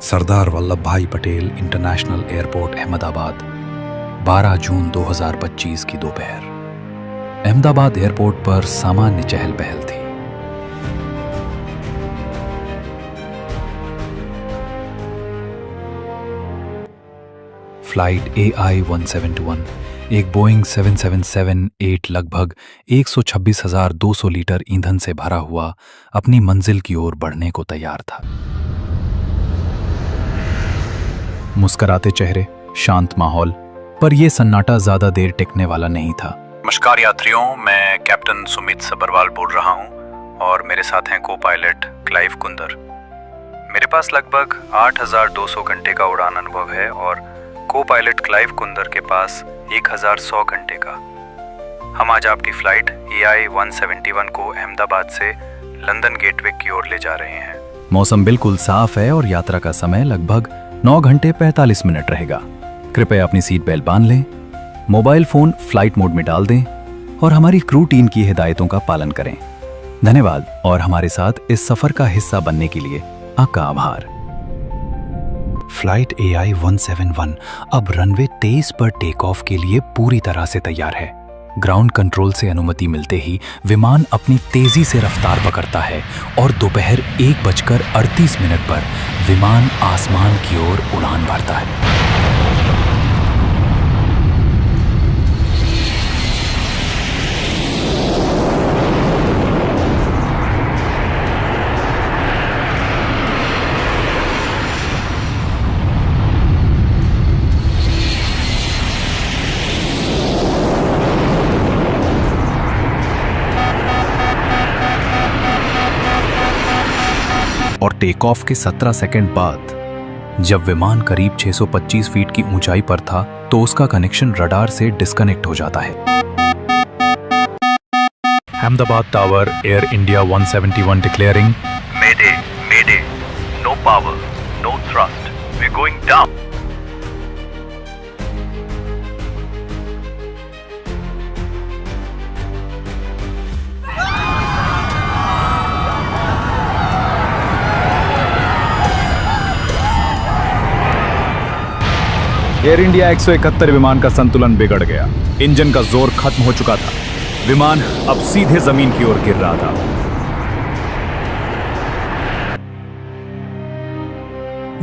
सरदार वल्लभ भाई Patel international airport Ahmedabad 12 जून 2025 की दोपहर। अहमदाबाद एयरपोर्ट पर सामान्य चहल पहल थी। फ्लाइट AI-1721 एक बोइंग 777-8 लगभग 126,200 लीटर ईंधन से भरा हुआ अपनी मंजिल की ओर बढ़ने को तैयार था। मुस्कुराते चेहरे, शांत माहौल, पर यह सन्नाटा ज्यादा देर टिकने वाला नहीं था। नमस्कार यात्रियों, मैं कैप्टन सुमित सब्बरवाल बोल रहा हूं और मेरे साथ हैं को पायलट क्लाइव कुंदर। मेरे पास लगभग 8,200 घंटे का उड़ान अनुभव है और को पायलट क्लाइव कुंदर के पास 1,100 घंटे का। हम आज आपकी फ्लाइट AI-171 को अहमदाबाद से लंदन गेटवे की ओर ले जा रहे हैं। मौसम बिल्कुल साफ है और यात्रा का समय लगभग 9 घंटे 45 मिनट रहेगा। कृपया अपनी सीट बेल्ट बांध लें, मोबाइल फोन फ्लाइट मोड में डाल दें और हमारी क्रू टीम की हिदायतों का पालन करें। धन्यवाद और हमारे साथ इस सफर का हिस्सा बनने के लिए आपका आभार। फ्लाइट AI-171 अब रनवे 23 पर टेक ऑफ के लिए पूरी तरह से तैयार है। ग्राउंड कंट्रोल से अनुमति मिलते ही विमान अपनी तेजी से रफ्तार पकड़ता है और दोपहर 1:38 पर विमान आसमान की ओर उड़ान भरता है। और टेक ऑफ के 17 सेकंड बाद जब विमान करीब 625 फीट की ऊंचाई पर था तो उसका कनेक्शन रडार से डिस्कनेक्ट हो जाता है। Ahmedabad tower, Air India 171 declaring mayday, mayday, no power, no thrust, we are going down. Air India 171 विमान का संतुलन बिगड़ गया। इंजन का जोर खत्म हो चुका था। विमान अब सीधे जमीन की ओर गिर रहा था।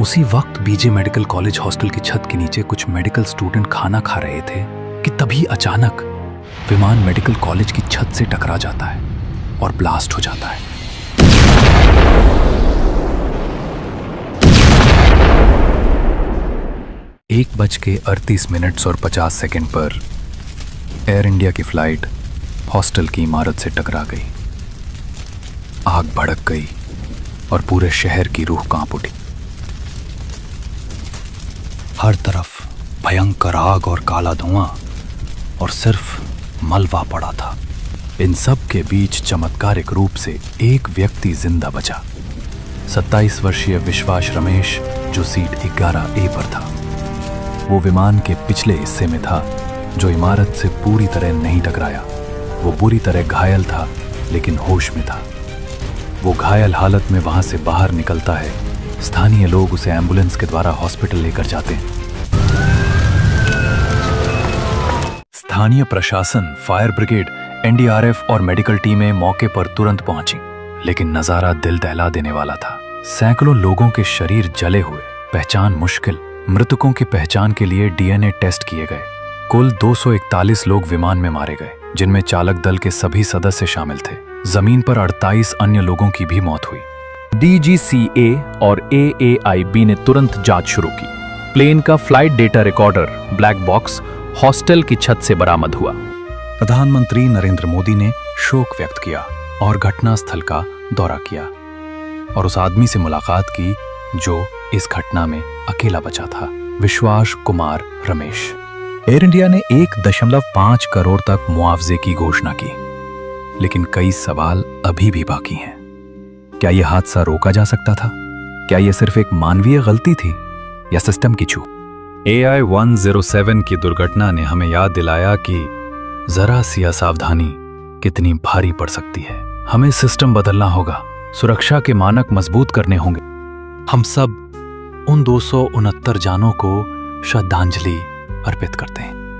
उसी वक्त बीजे मेडिकल कॉलेज हॉस्टल की छत के नीचे कुछ मेडिकल स्टूडेंट खाना खा रहे थे कि तभी अचानक विमान मेडिकल कॉलेज की छत से टकरा जाता है और ब्लास्ट हो जाता है। 1:38 पर एयर इंडिया की फ्लाइट हॉस्टल की इमारत से टकरा गई। आग भड़क गई और पूरे शहर की रूह कांप उठी। हर तरफ भयंकर आग और काला धुआं और सिर्फ मलबा पड़ा था। इन सब के बीच चमत्कारिक रूप से एक व्यक्ति जिंदा बचा। 27 वर्षीय विश्वास रमेश, जो सीट 11A पर था। वो विमान के पिछले हिस्से में था जो इमारत से पूरी तरह नहीं टकराया। वो बुरी तरह घायल था लेकिन होश में था। वो घायल हालत में वहां से बाहर निकलता है। स्थानीय लोग उसे एम्बुलेंस के द्वारा हॉस्पिटल लेकर जाते हैं। स्थानीय प्रशासन, फायर ब्रिगेड, NDRF और मेडिकल टीमें मौके पर तुरंत पहुंची, लेकिन नजारा दिल दहला देने वाला था। सैकड़ों लोगों के शरीर जले हुए, पहचान मुश्किल। मृतकों की पहचान के लिए DNA टेस्ट किए गए। कुल 241 लोग विमान में मारे गए, जिनमें चालक दल के सभी सदस्य शामिल थे। जमीन पर 48 अन्य लोगों की भी मौत हुई। DGCA और AAIB ने तुरंत जांच शुरू की। प्लेन का flight data recorder black box hostel की छत से बरामद हुआ। प्रधानमंत्री नरेंद्र मोदी ने शोक व्यक्त किया और घटनास्थल का दौरा किया और उस आदमी से मुलाकात की जो इस घटना में अकेला बचा था, विश्वास कुमार रमेश। एयर इंडिया ने 1.5 करोड़ तक मुआवजे की घोषणा की, लेकिन कई सवाल अभी भी बाकी हैं। क्या यह हादसा रोका जा सकता था? क्या यह सिर्फ एक मानवीय गलती थी या सिस्टम की चूक? AI-107 की दुर्घटना ने हमें याद दिलाया कि जरा सी असावधानी कितनी भारी पड़ सकती है। हमें सिस्टम बदलना होगा, सुरक्षा के मानक मजबूत करने होंगे। हम सब उन 269 जानों को श्रद्धांजलि अर्पित करते हैं।